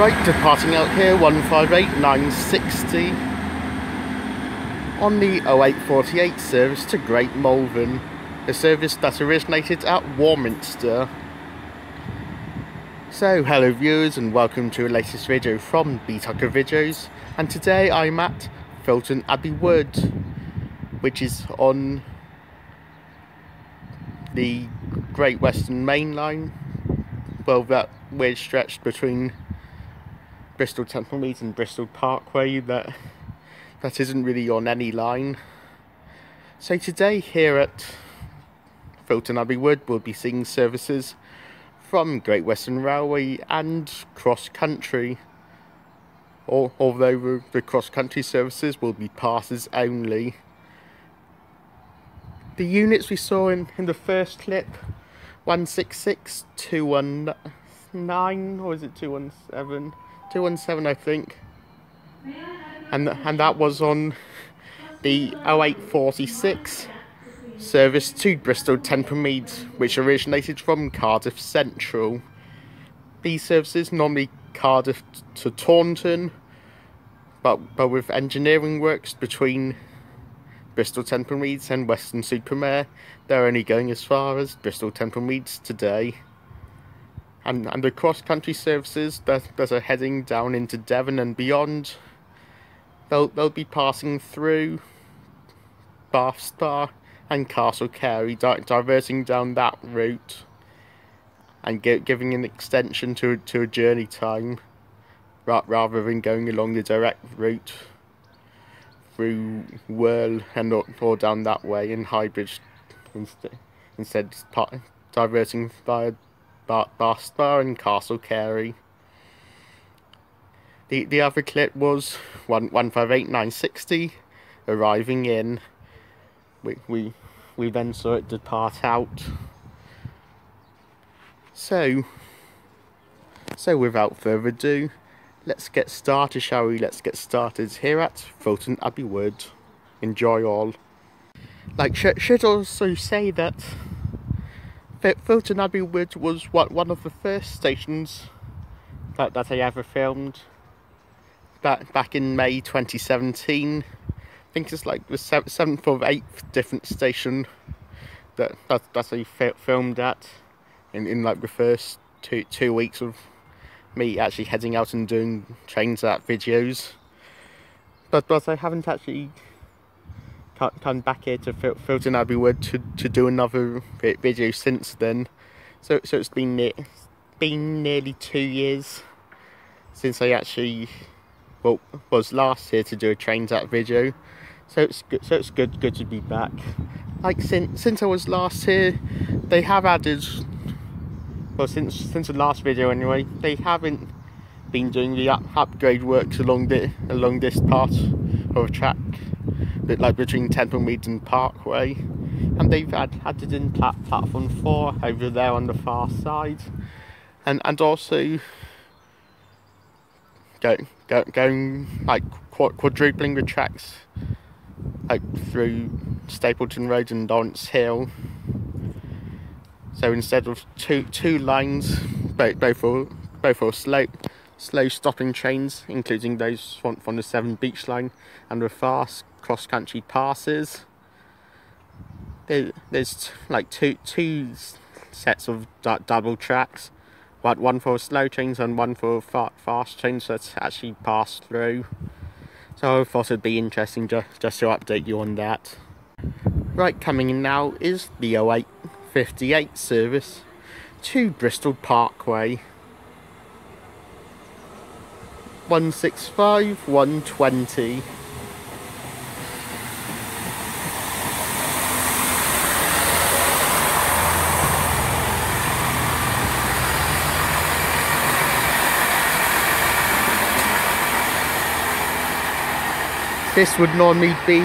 Right, departing out here, 158,960 on the 0848 service to Great Malvern, a service that originated at Warminster. So, hello viewers and welcome to a latest video from B-Tucker Videos, and today I'm at Filton Abbey Wood, which is on the Great Western Main Line. Well, that weird stretch between Bristol Temple Meads and Bristol Parkway that isn't really on any line. So today here at Filton Abbey Wood we'll be seeing services from Great Western Railway and cross country, although the cross country services will be passes only. The units we saw in the first clip, 166, 219, or is it 217? 217 I think, and that was on the 0846 service to Bristol Temple Meads, which originated from Cardiff Central. These services normally Cardiff to Taunton, but with engineering works between Bristol Temple Meads and Weston-super-Mare, they're only going as far as Bristol Temple Meads today. And the cross-country services that are heading down into Devon and beyond, they'll be passing through Bath Spa and Castle Carey, diverting down that route and giving an extension to a journey time, rather than going along the direct route through Whirl or down that way in Highbridge, instead diverting via Bath Spa and Castle Carey. The other clip was 158,960 arriving in. We then saw it depart out. So without further ado, let's get started, shall we? Let's get started here at Filton Abbey Wood. Enjoy all. Should also say that Filton Abbey Wood was one of the first stations that I ever filmed back in May 2017. I think it's like the 7th or 8th different station that I filmed at in like the first two weeks of me actually heading out and doing trains at videos. But I haven't actually come back here to Filton Abbey Wood to do another video since then. So it's been nearly 2 years since I actually was last here to do a trains at video. So it's good to be back. Like since I was last here, they have added, well, since the last video anyway, they haven't been doing the upgrade works along this part of track, like between Temple Meads and Parkway, and they've added in platform 4 over there on the far side, and also going like quadrupling the tracks like through Stapleton Road and Lawrence Hill. So instead of two lines, both are slow stopping trains, including those from the 7 Beach line and the fast cross country passes. There's like two sets of double tracks, one for slow trains and one for fast trains that actually pass through. So I thought it'd be interesting just to update you on that. Right, coming in now is the 0858 service to Bristol Parkway, 165, 120. This would normally be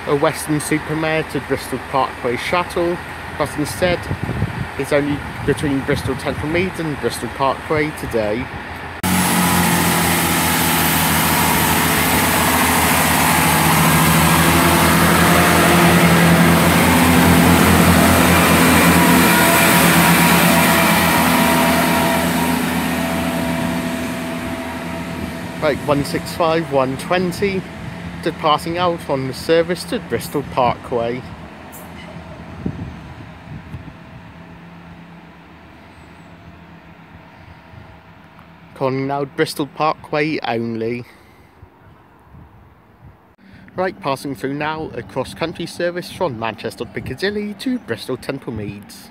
a Weston-super-Mare to Bristol Parkway shuttle, but instead it's only between Bristol Temple Meads and Bristol Parkway today. Right, 165, 120, departing out on the service to Bristol Parkway. Calling now Bristol Parkway only. Right, passing through now a cross-country service from Manchester Piccadilly to Bristol Temple Meads.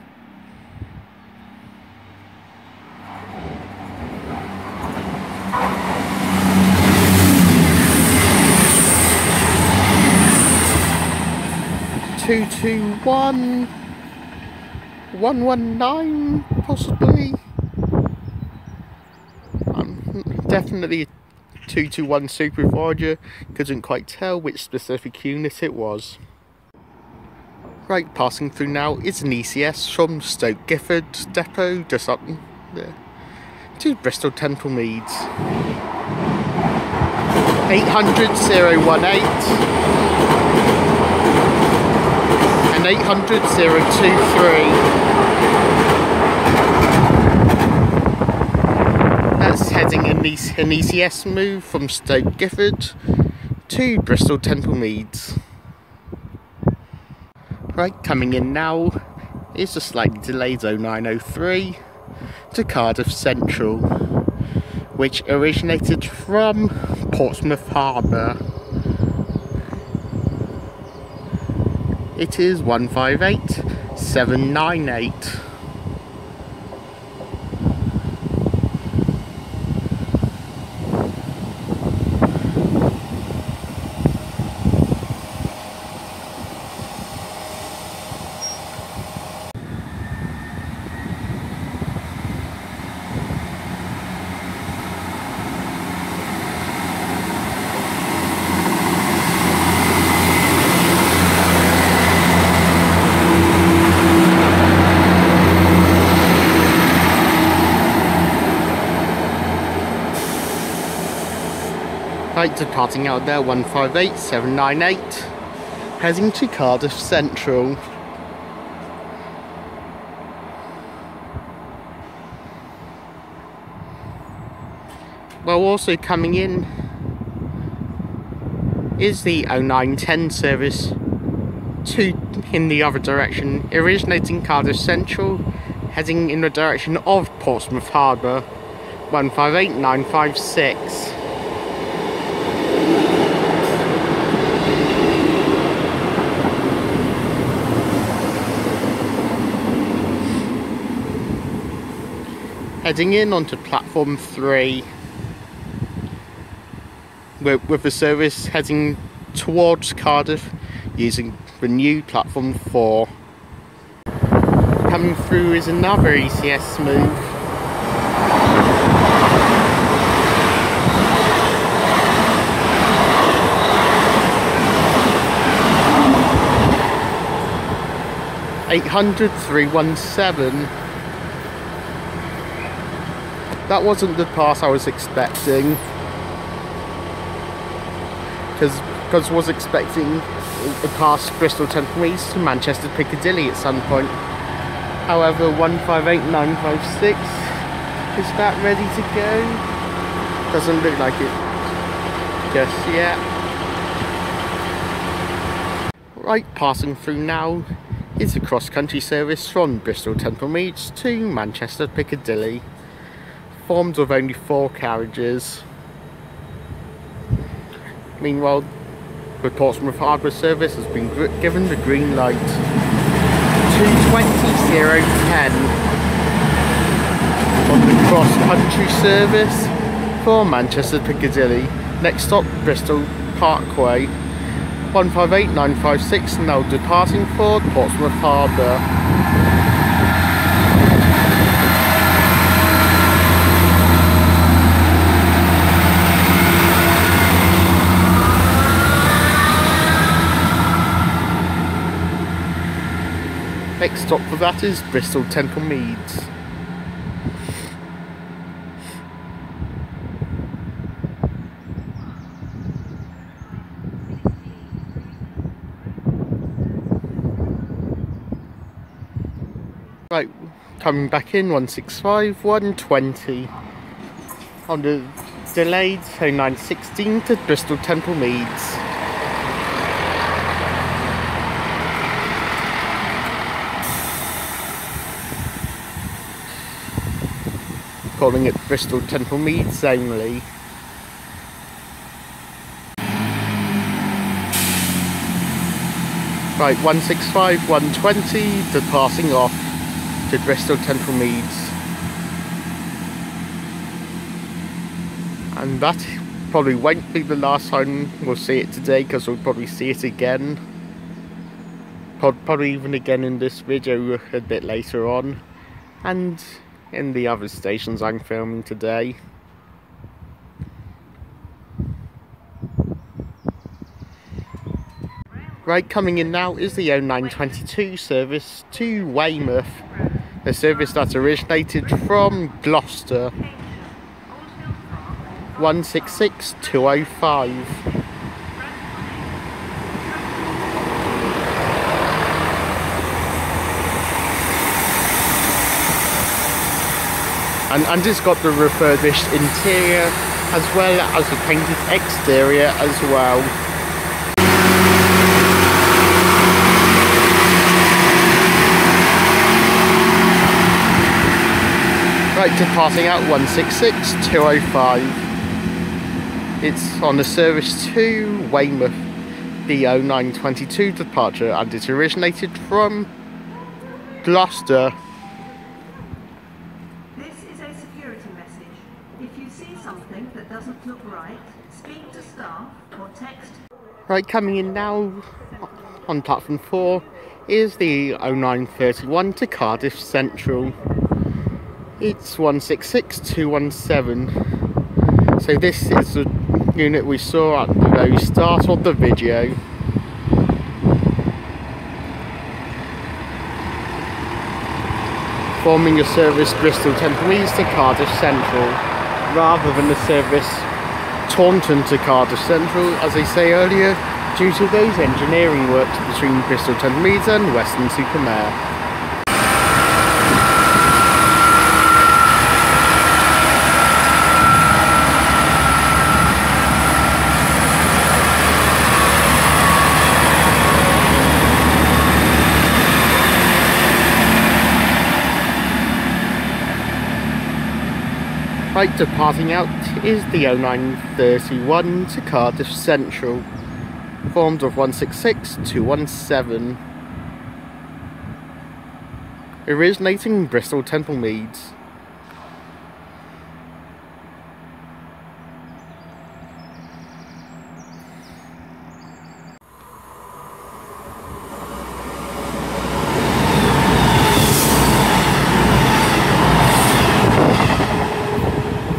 Two two one 119 possibly. Definitely 221 supervisor, couldn't quite tell which specific unit it was. Right, passing through now is an ECS from Stoke Gifford Depot just up there to Bristol Temple Meads. 800 018 and 800 023. That's heading an ECS move from Stoke Gifford to Bristol Temple Meads. Right, coming in now is a slightly delayed 0903 to Cardiff Central, which originated from Portsmouth Harbour. It is 158798. Right, departing out there 158798, heading to Cardiff Central. Well, also coming in is the 0910 service in the other direction, originating Cardiff Central, heading in the direction of Portsmouth Harbour, 158956. Heading in onto platform 3, with the service heading towards Cardiff using the new platform 4. Coming through is another ECS move. (800 317). That wasn't the pass I was expecting, because I was expecting a pass Bristol Temple Meads to Manchester Piccadilly at some point. However, 158956, is that ready to go? Doesn't look like it just yet. Right, passing through now is a cross-country service from Bristol Temple Meads to Manchester Piccadilly, formed of only 4 carriages. Meanwhile, the Portsmouth Harbour service has been given the green light. 220-010 on the cross-country service for Manchester Piccadilly. Next stop, Bristol Parkway. 158956, now departing for Portsmouth Harbour. Next stop for that is Bristol Temple Meads. Right, coming back in 165, 120 on the delayed 0916 to Bristol Temple Meads. Calling it Bristol Temple Meads only. Right, 165, 120, departing off to Bristol Temple Meads. And that probably won't be the last time we'll see it today, because we'll probably see it again. Probably even again in this video a bit later on. And in the other stations I'm filming today. Right, coming in now is the 0922 service to Weymouth, a service that originated from Gloucester. 166205. And it's got the refurbished interior as well as the painted exterior as well. Right, departing at 166205. It's on the service to Weymouth, the 0922 departure, and it originated from Gloucester. This is a security message. If you see something that doesn't look right, speak to staff or text. Right, coming in now on platform 4 is the 0931 to Cardiff Central. It's 166217. So this is the unit we saw at the very start of the video. Forming a service Bristol Temple Meads to Cardiff Central, rather than the service Taunton to Cardiff Central, as I say earlier, due to those engineering works between Bristol Temple Meads and Weston-super-Mare. Right, departing out is the 0931 to Cardiff Central, formed of 166217, originating Bristol Temple Meads.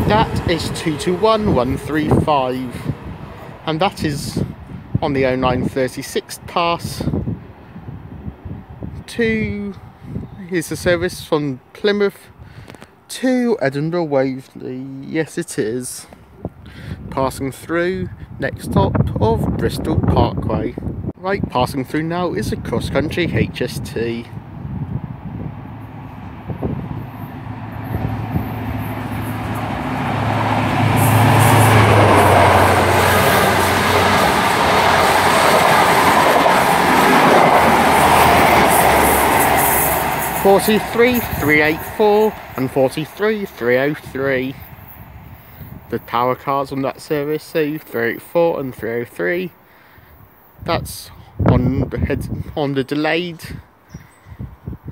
That is 221135, and that is on the 0936 pass to is the service from Plymouth to Edinburgh Waverley. Yes, it is. Passing through next stop of Bristol Parkway. Right, passing through now is a cross-country HST. (43,384) and 43,303. The power cars on that service, so 384 and 303. That's on the delayed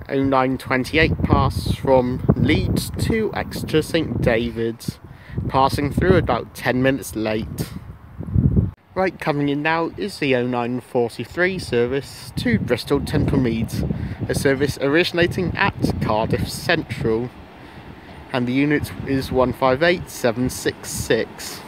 0928 pass from Leeds to Exeter St David's, passing through about 10 minutes late. Right, coming in now is the 0943 service to Bristol Temple Meads, a service originating at Cardiff Central, and the unit is 158766.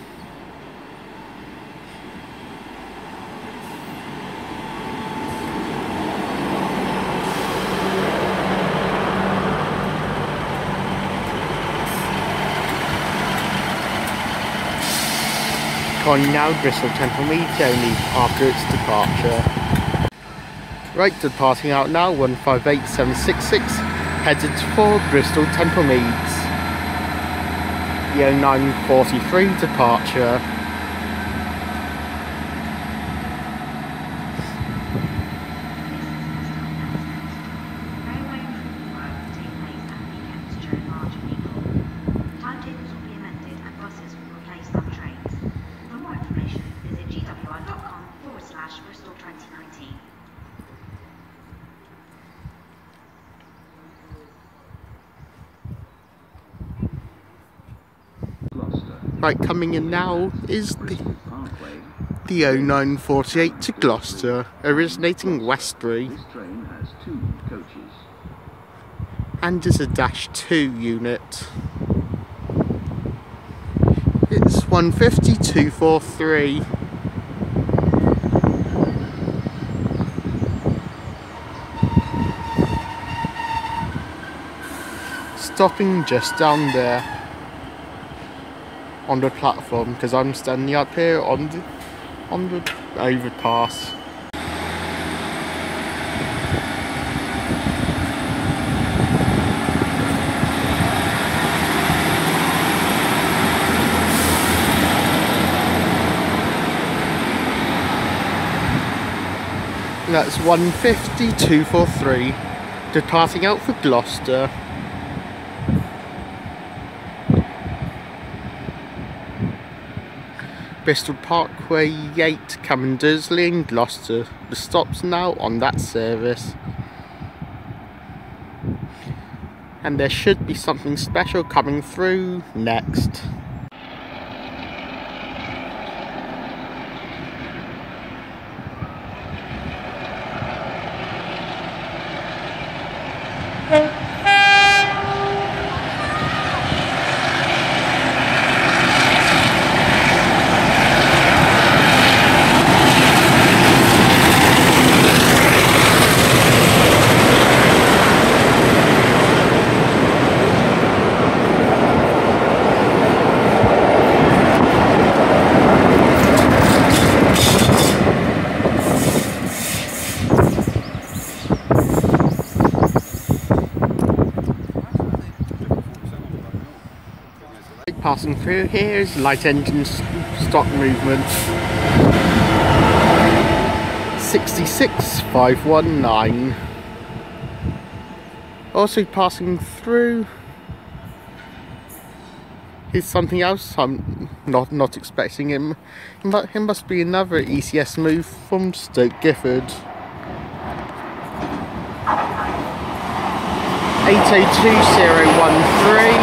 Calling now Bristol Temple Meads only after its departure. Right, departing out now 158766, headed for Bristol Temple Meads. the 09:43 departure. Right, coming in now is the 09:48 to Gloucester, originating Westbury, and is a -2 unit. It's 1:52.43. Stopping just down there on the platform because I'm standing up here on the overpass. That's 1:52.43, departing out for Gloucester. Bristol Parkway 8 coming Dursley and Gloucester. The stop's now on that service. And there should be something special coming through next. Passing through here is light engine stock movement. 66,519. Also passing through is something else I'm not expecting him. It must be another ECS move from Stoke Gifford. 802013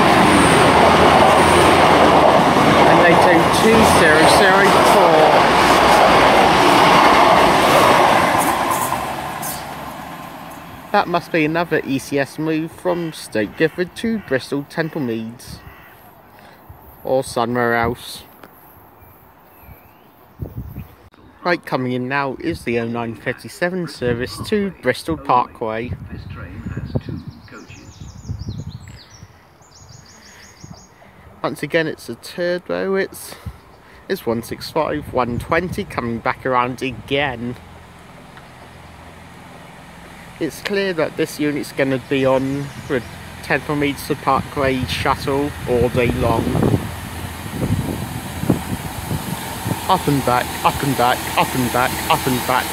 and 802004. That must be another ECS move from Stoke Gifford to Bristol Temple Meads or somewhere else. Right, coming in now is the 09:57 service to Bristol Parkway. This train has 2 coaches. Once again, it's a turbo. It's 165, 120 coming back around again. It's clear that this unit's going to be on the Temple Meads to Parkway shuttle all day long. Up and back, up and back, up and back, up and back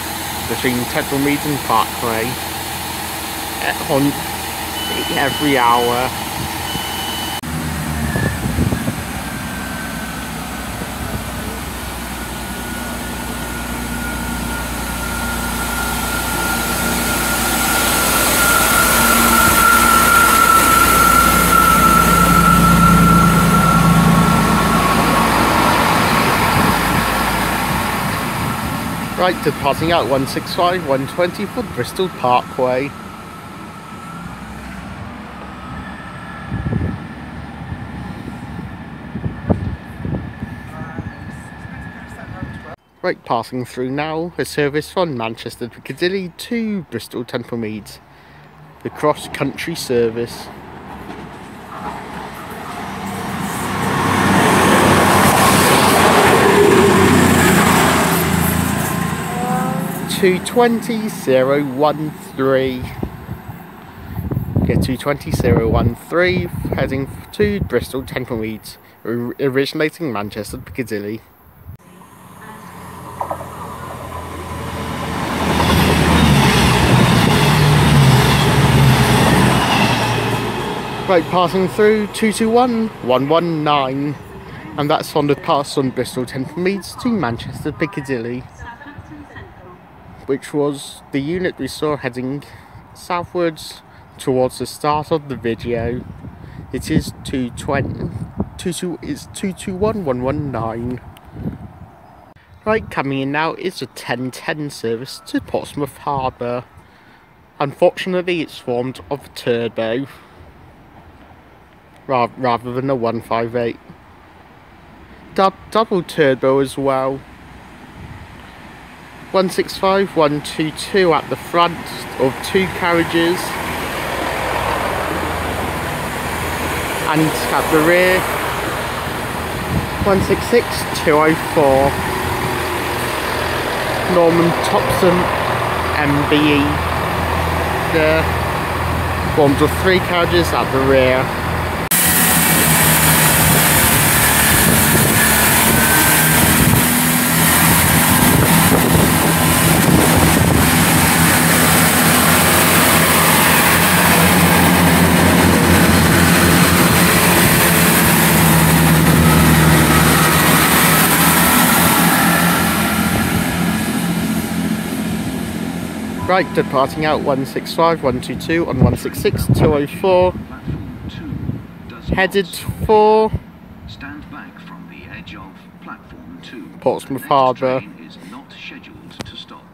between Temple Meads and Parkway on every hour. Right, departing out 165, 120 for Bristol Parkway. Right, passing through now, a service from Manchester to Piccadilly to Bristol Temple Meads, the cross-country service. 220,013. Get to 20013 heading to Bristol, Temple Meads, originating Manchester Piccadilly. Right, passing through 221119, and that's on the pass on Bristol, Temple Meads to Manchester Piccadilly, which was the unit we saw heading southwards towards the start of the video. It is 221119. Right, coming in now is a 1010 service to Portsmouth Harbour. Unfortunately, it's formed of a turbo rather than a 158. Double turbo as well. 165, 122 at the front of 2 carriages, and at the rear 166, 204. Norman Topson MBE there, formed of 3 carriages at the rear. Right, departing out 165, 122 on 166, 204, headed for Stand back from the edge of platform 2. Portsmouth The next Harbour. train is not scheduled to stop.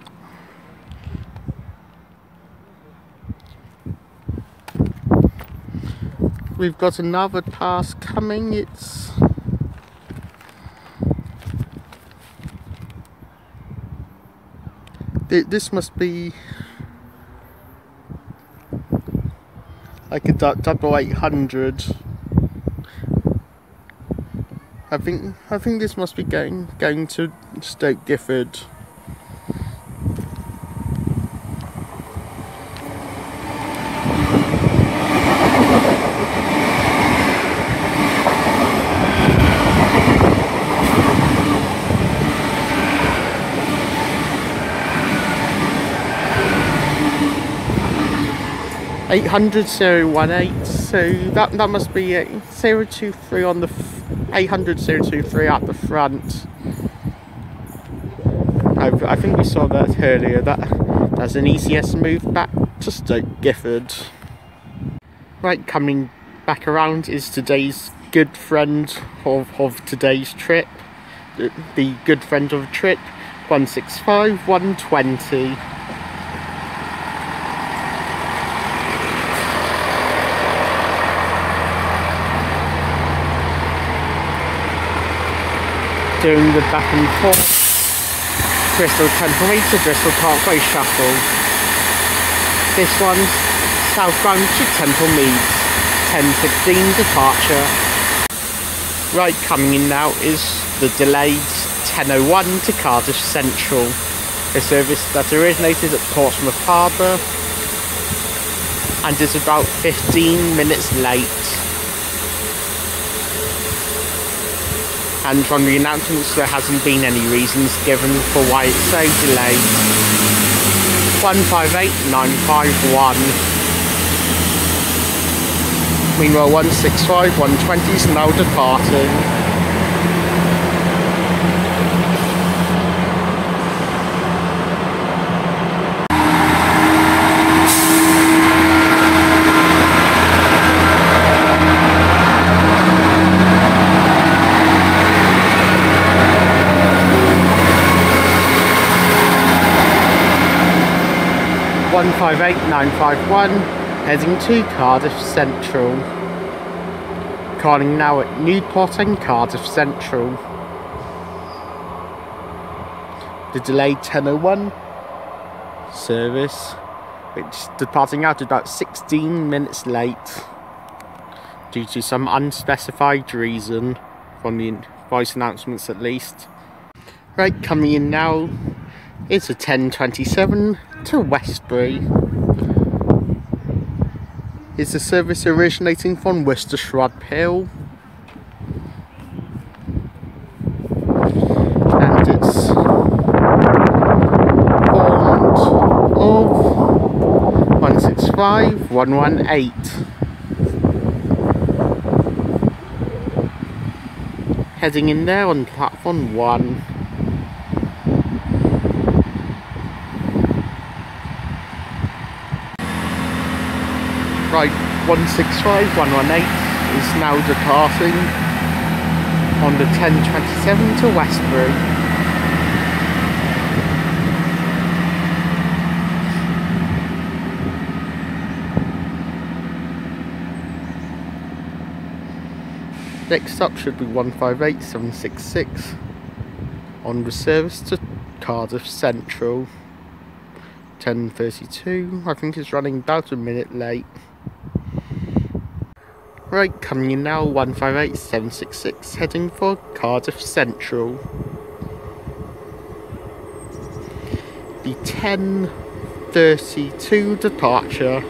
We've got another pass coming. This must be like a 8800. I think this must be going to Stoke Gifford. (800-018), so that must be 023 on the 800-023 at the front. I think we saw that earlier. That's an ECS move back to Stoke Gifford. Right, coming back around is today's good friend of today's trip. The good friend of the trip, 165, 120. Doing the back and forth Bristol Temple Meads to Bristol Parkway shuttle. This one's southbound to Temple Meads, 10:16 departure. Right, coming in now is the delayed 10:01 to Cardiff Central, a service that originated at Portsmouth Harbour and is about 15 minutes late. And from the announcements, there hasn't been any reasons given for why it's so delayed. 158951. Meanwhile, 165, 120 is now departing. One 158951, heading to Cardiff Central. Calling now at Newport and Cardiff Central. The delayed 10:01 service, which departing out about 16 minutes late due to some unspecified reason, from the voice announcements at least. Right, coming in now is a 10:27 to Westbury. is the service originating from Worcester Shrub Hill, and it's formed of 165 118. Heading in there on platform 1. Right, 165 118 is now departing on the 1027 to Westbury. Next up should be 158 766 on the service to Cardiff Central. 10:32, I think it's running about a minute late. Right, coming in now, 158 766 heading for Cardiff Central. The 10:32 departure.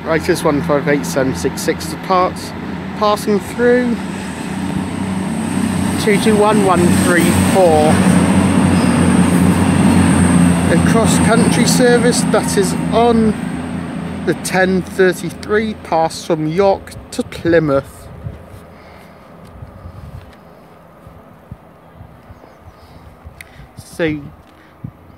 Right, as 158 766 departs, passing through 221 134. A cross-country service that is on the 10:33 pass from York to Plymouth. So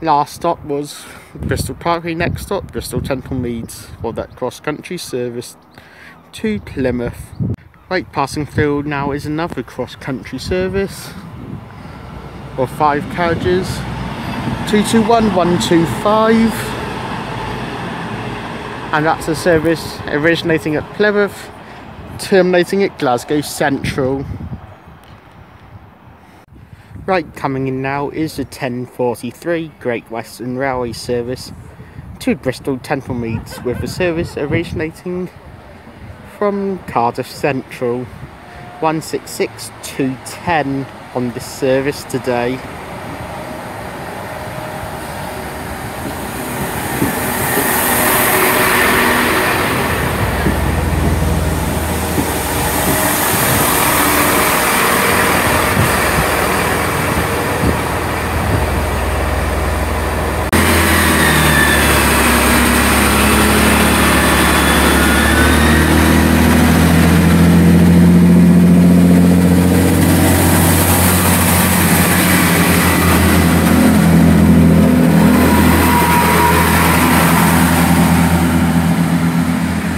last stop was Bristol Parkway, next stop Bristol Temple Meads for that cross-country service to Plymouth. Right, passing through now is another cross-country service of 5 carriages, 221 125, and that's a service originating at Plymouth, terminating at Glasgow Central. Right, coming in now is the 10:43 Great Western Railway service to Bristol Temple Meads, with a service originating from Cardiff Central. 166 210 on this service today.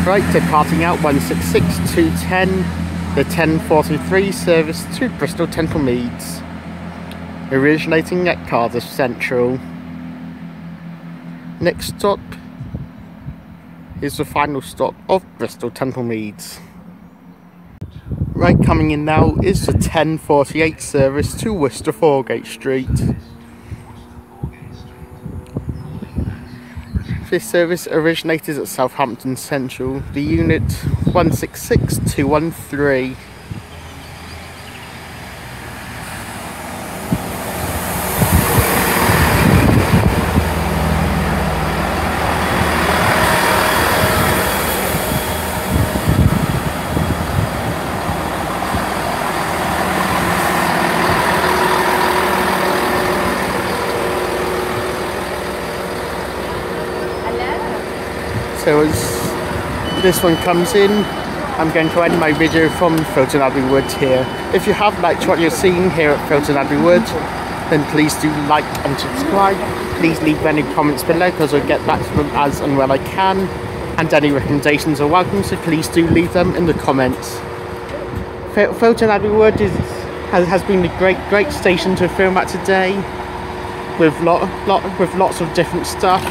Right, departing out 166 210, the 10:43 service to Bristol Temple Meads, originating at Cardiff Central. Next stop is the final stop of Bristol Temple Meads. Right, coming in now is the 10:48 service to Worcester Foregate Street. This service originated at Southampton Central, the unit 166 213. So as this one comes in, I'm going to end my video from Filton Abbey Wood here. If you have liked what you're seeing here at Filton Abbey Wood, then please do like and subscribe. Please leave any comments below, because I'll get back to them as and when I can. And any recommendations are welcome, so please do leave them in the comments. Filton Abbey Wood has been a great station to film at today, with lots of different stuff.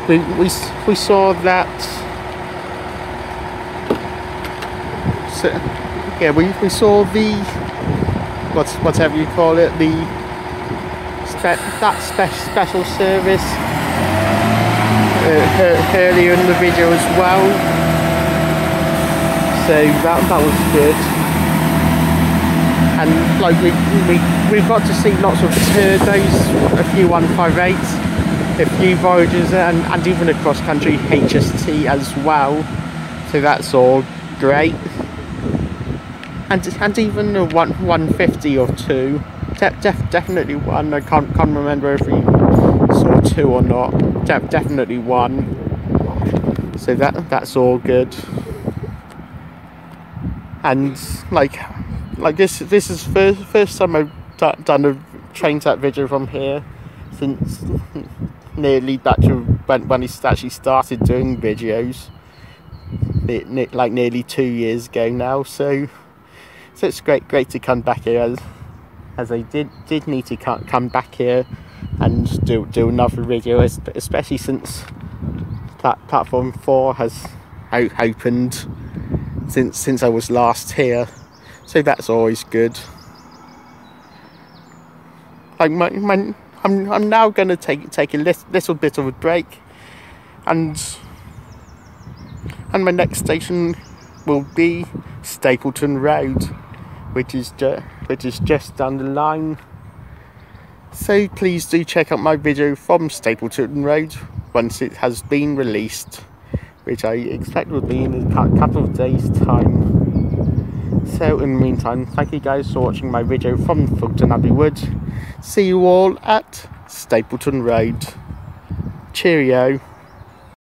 We saw that. So, yeah, we saw the whatever you call it, special service earlier in the video as well, so that was good. And like we've got to see lots of turbos, a few 158s, a few Voyagers, and even a cross country HST as well, so that's all great. And even a 150 or two, definitely one. I can't remember if we saw two or not. Definitely one. So that's all good. And like this is first time I've done a train tap video from here since nearly back to when he actually started doing videos, like nearly 2 years ago now. So it's great to come back here, as I did need to come back here and do another video, especially since platform 4 has opened since I was last here. So that's always good. Like I'm now going to take a little bit of a break, and my next station will be Stapleton Road, which is just down the line. So please do check out my video from Stapleton Road once it has been released, which I expect will be in a couple of days' time. So in the meantime, thank you guys for watching my video from Filton Abbey Wood. See you all at Stapleton Road. Cheerio.